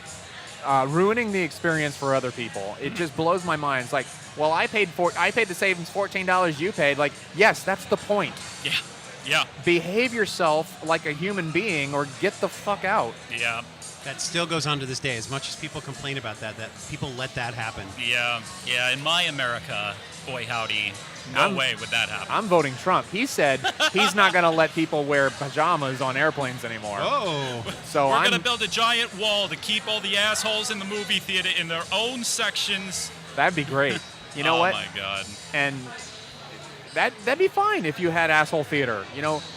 Speaker 2: ruining the experience for other people, it just blows my mind. It's like, well, I paid the same $14 you paid. Like, yes, that's the point.
Speaker 3: Yeah.
Speaker 2: Behave yourself like a human being or get the fuck out.
Speaker 3: Yeah.
Speaker 1: That still goes on to this day. As much as people complain about that people let that happen.
Speaker 3: Yeah. In my America, boy howdy, no way would that happen.
Speaker 2: I'm voting Trump. He said he's not going to let people wear pajamas on airplanes anymore.
Speaker 1: Oh.
Speaker 2: So
Speaker 3: We're going to build a giant wall to keep all the assholes in the movie theater in their own sections.
Speaker 2: That'd be great. You know what?
Speaker 3: Oh, my God.
Speaker 2: And that'd be fine if you had asshole theater.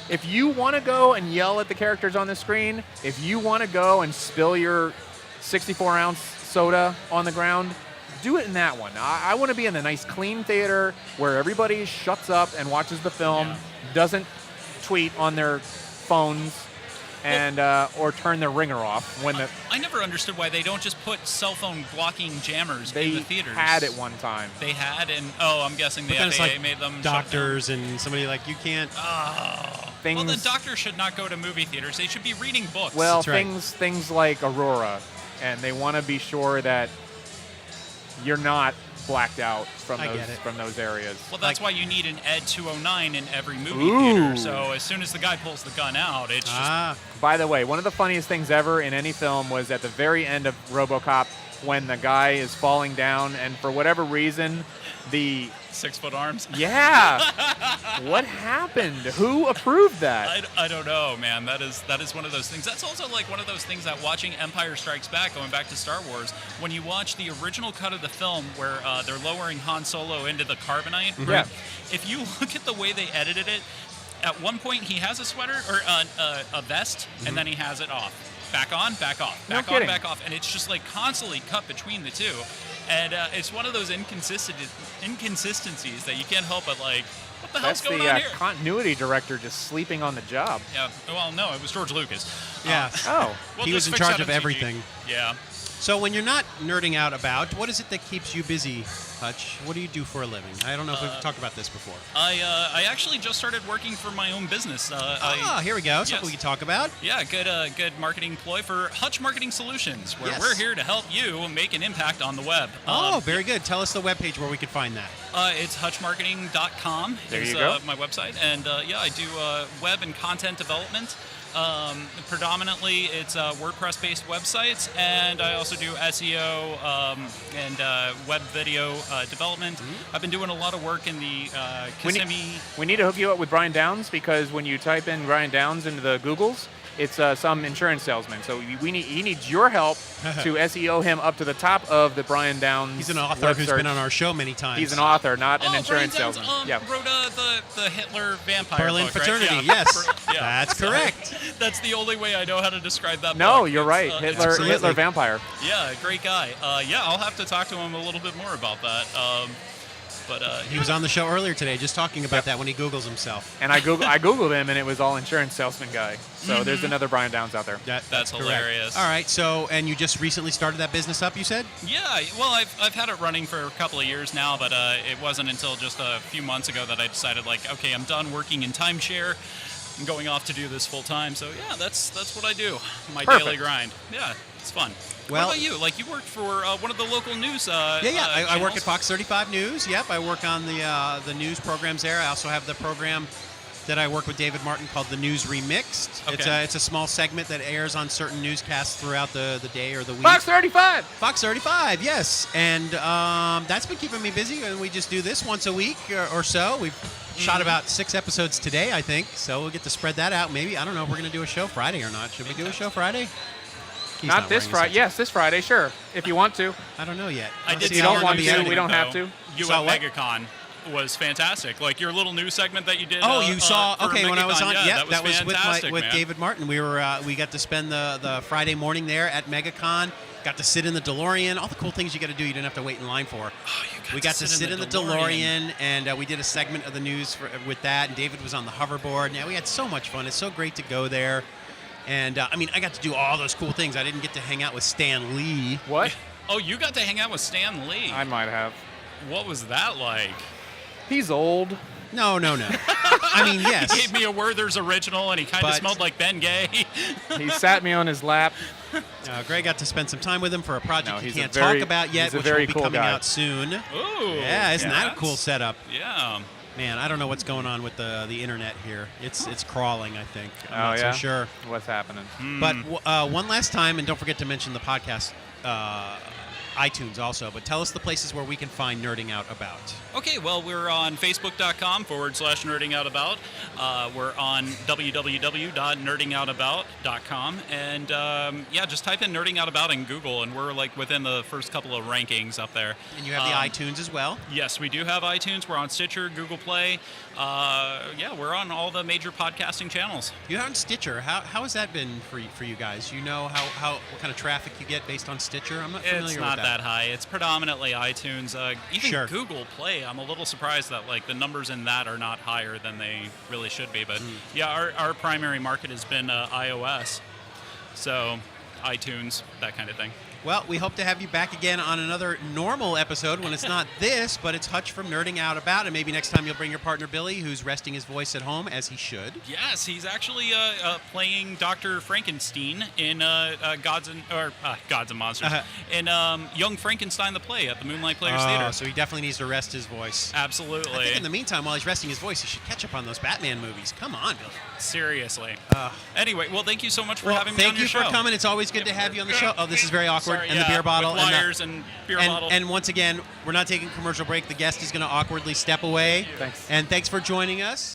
Speaker 2: If you want to go and yell at the characters on the screen, if you want to go and spill your 64-ounce soda on the ground, do it in that one. I want to be in a nice, clean theater where everybody shuts up and watches the film, doesn't tweet on their phones, and or turn their ringer off when the.
Speaker 3: I never understood why they don't just put cell phone blocking jammers in the theaters.
Speaker 2: They had it one time.
Speaker 3: They had, and I'm guessing the
Speaker 1: But then it's
Speaker 3: FAA
Speaker 1: like
Speaker 3: made them
Speaker 1: doctors and somebody like, you can't.
Speaker 3: Oh. Well, then doctors should not go to movie theaters. They should be reading books.
Speaker 2: Well,
Speaker 1: That's right.
Speaker 2: things like Aurora, and they want to be sure that you're not blacked out from those areas.
Speaker 3: Well, that's why you need an Ed 209 in every movie
Speaker 2: Ooh.
Speaker 3: theater. So as soon as the guy pulls the gun out, it's just
Speaker 2: By the way, one of the funniest things ever in any film was at the very end of RoboCop when the guy is falling down, and for whatever reason, the
Speaker 3: 6-foot arms.
Speaker 2: Yeah. What happened? Who approved that?
Speaker 3: I don't know, man. That is one of those things. That's also like one of those things that watching Empire Strikes Back, going back to Star Wars, when you watch the original cut of the film where they're lowering Han Solo into the carbonite.
Speaker 2: Mm-hmm. Yeah.
Speaker 3: If you look at the way they edited it, at one point he has a sweater or a vest, and then he has it off. Back on, back off. Back on, back off. And it's just like constantly cut between the two. And it's one of those inconsistencies that you can't help but like, what the hell's going on here?
Speaker 2: That's the continuity director just sleeping on the job.
Speaker 3: Yeah. Well, no, it was George Lucas.
Speaker 1: Yeah.
Speaker 2: Oh.
Speaker 3: We'll
Speaker 1: He
Speaker 3: just
Speaker 1: was in
Speaker 3: fix
Speaker 1: charge
Speaker 3: that
Speaker 1: of
Speaker 3: in CG.
Speaker 1: everything.
Speaker 3: Yeah.
Speaker 1: So when you're not nerding out about, what is it that keeps you busy, Hutch? What do you do for a living? I don't know if we've talked about this before.
Speaker 3: I actually just started working for my own business.
Speaker 1: Here we go. Something
Speaker 3: Yes.
Speaker 1: we can talk about.
Speaker 3: Yeah, good marketing ploy for Hutch Marketing Solutions, where
Speaker 1: Yes.
Speaker 3: we're here to help you make an impact on the web.
Speaker 1: Very good. Tell us the webpage where we can find that.
Speaker 3: It's hutchmarketing.com.
Speaker 2: There
Speaker 3: is
Speaker 2: you go.
Speaker 3: My website. And I do web and content development. Predominantly, it's WordPress-based websites, and I also do SEO and web video development. I've been doing a lot of work in the Kissimmee.
Speaker 2: We need to hook you up with Brian Downs, because when you type in Brian Downs into the Googles, it's some insurance salesman. So he needs your help to SEO him up to the top of the Brian Downs.
Speaker 1: He's an author who's been on our show many times.
Speaker 2: He's an author, not an insurance
Speaker 3: Brian Downs,
Speaker 2: salesman.
Speaker 3: wrote the Hitler vampire
Speaker 1: Berlin
Speaker 3: book, right?
Speaker 1: Fraternity,
Speaker 3: Yeah.
Speaker 1: yes.
Speaker 3: Yeah.
Speaker 1: That's correct.
Speaker 3: That's the only way I know how to describe that
Speaker 2: No,
Speaker 3: book.
Speaker 2: you're right.
Speaker 3: It's
Speaker 2: Hitler vampire.
Speaker 3: Yeah, great guy. I'll have to talk to him a little bit more about that.
Speaker 1: He was on the show earlier today just talking about that when he Googles himself.
Speaker 2: And I Googled him, and it was all insurance salesman guy. So there's another Brian Downs out there.
Speaker 3: That's
Speaker 1: correct.
Speaker 3: hilarious.
Speaker 1: All right, and you just recently started that business up, you said?
Speaker 3: Yeah, well, I've had it running for a couple of years now, but it wasn't until just a few months ago that I decided, okay, I'm done working in timeshare. I'm going off to do this full time. So yeah, that's what I do. My
Speaker 2: Perfect.
Speaker 3: daily grind. Yeah, it's fun.
Speaker 1: Well,
Speaker 3: what about you? You worked for one of the local news.
Speaker 1: I work at
Speaker 3: channels?
Speaker 1: Fox 35 News. Yep, I work on the news programs there. I also have the program that I work with David Martin called The News Remixed.
Speaker 3: Okay.
Speaker 1: It's a small segment that airs on certain newscasts throughout the day or the week.
Speaker 2: Fox 35!
Speaker 1: Fox 35, yes. And that's been keeping me busy, and we just do this once a week or so. We've shot about 6 episodes today, I think, so we'll get to spread that out. Maybe, I don't know if we're going to do a show Friday or not. Should we do a show Friday? He's
Speaker 2: Not this
Speaker 1: wearing
Speaker 2: Friday.
Speaker 1: his
Speaker 2: Yes, this Friday, sure. If you want to.
Speaker 1: I don't know yet.
Speaker 3: I did
Speaker 1: See
Speaker 2: you
Speaker 1: how
Speaker 2: don't
Speaker 1: we're
Speaker 2: want
Speaker 1: gonna be
Speaker 2: to,
Speaker 1: editing.
Speaker 2: we don't have
Speaker 3: though.
Speaker 2: to.
Speaker 3: You
Speaker 1: Saw
Speaker 3: at
Speaker 1: what?
Speaker 3: MegaCon was fantastic. Your little news segment that you did.
Speaker 1: Oh, you saw?
Speaker 3: for
Speaker 1: Okay, when I was
Speaker 3: MegaCon,
Speaker 1: on,
Speaker 3: yeah,
Speaker 1: that was
Speaker 3: fantastic,
Speaker 1: with
Speaker 3: man.
Speaker 1: David Martin. We got to spend the Friday morning there at MegaCon. Got to sit in the DeLorean. All the cool things you got to do. You didn't have to wait in line for. We got to sit in the DeLorean, and we did a segment of the news with that. And David was on the hoverboard. Yeah, we had so much fun. It's so great to go there. And I got to do all those cool things. I didn't get to hang out with Stan Lee.
Speaker 2: What?
Speaker 3: Oh, you got to hang out with Stan Lee.
Speaker 2: I might have.
Speaker 3: What was that like?
Speaker 2: He's old.
Speaker 1: No. Yes.
Speaker 3: He gave me a Werther's original, and he kind of
Speaker 1: But-
Speaker 3: smelled like Ben Gay.
Speaker 2: He sat me on his lap.
Speaker 1: Greg got to spend some time with him for a project
Speaker 2: No,
Speaker 1: he
Speaker 2: he's a
Speaker 1: can't
Speaker 2: very-
Speaker 1: talk about yet,
Speaker 2: he's a
Speaker 1: which
Speaker 2: very
Speaker 1: will be
Speaker 2: cool
Speaker 1: coming
Speaker 2: guy.
Speaker 1: out soon.
Speaker 3: Ooh.
Speaker 1: Yeah, isn't that a cool
Speaker 3: that's-
Speaker 1: setup?
Speaker 3: Yeah.
Speaker 1: Man, I don't know what's going on with the internet here. It's crawling, I think. I'm
Speaker 2: Oh,
Speaker 1: not
Speaker 2: yeah?
Speaker 1: so sure.
Speaker 2: What's happening?
Speaker 1: But one last time, and don't forget to mention the podcast iTunes also, but tell us the places where we can find Nerding Out About.
Speaker 3: Okay, well, we're on Facebook.com/nerdingoutabout. We're on www.nerdingoutabout.com. And just type in Nerding Out About in Google, and we're within the first couple of rankings up there.
Speaker 1: And you have the iTunes as well.
Speaker 3: Yes, we do have iTunes. We're on Stitcher, Google Play. We're on all the major podcasting channels.
Speaker 1: You're on Stitcher. How has that been for you guys? You know what kind of traffic you get based on Stitcher? I'm not familiar
Speaker 3: It's
Speaker 1: with
Speaker 3: not
Speaker 1: that.
Speaker 3: that high. It's predominantly iTunes. Even
Speaker 1: Sure.
Speaker 3: Google Play, I'm a little surprised that the numbers in that are not higher than they really should be. But our primary market has been iOS. So iTunes, that kind of thing.
Speaker 1: Well, we hope to have you back again on another normal episode when it's not this, but it's Hutch from Nerding Out About, and maybe next time you'll bring your partner Billy, who's resting his voice at home, as he should.
Speaker 3: Yes, he's actually playing Dr. Frankenstein in Gods and Monsters in Young Frankenstein the play at the Moonlight Players Theater.
Speaker 1: So he definitely needs to rest his voice.
Speaker 3: Absolutely.
Speaker 1: I think in the meantime, while he's resting his voice, he should catch up on those Batman movies. Come on, Billy.
Speaker 3: Seriously. Anyway, well, thank you so much for having me on
Speaker 1: Thank
Speaker 3: your
Speaker 1: you
Speaker 3: show.
Speaker 1: for coming. It's always good to have you on the show. Oh, this is very awkward.
Speaker 3: Sorry,
Speaker 1: and the beer bottle.
Speaker 3: with wires and beer bottle.
Speaker 1: And once again, we're not taking a commercial break. The guest is going to awkwardly step away.
Speaker 2: Thanks.
Speaker 1: And thanks for joining us.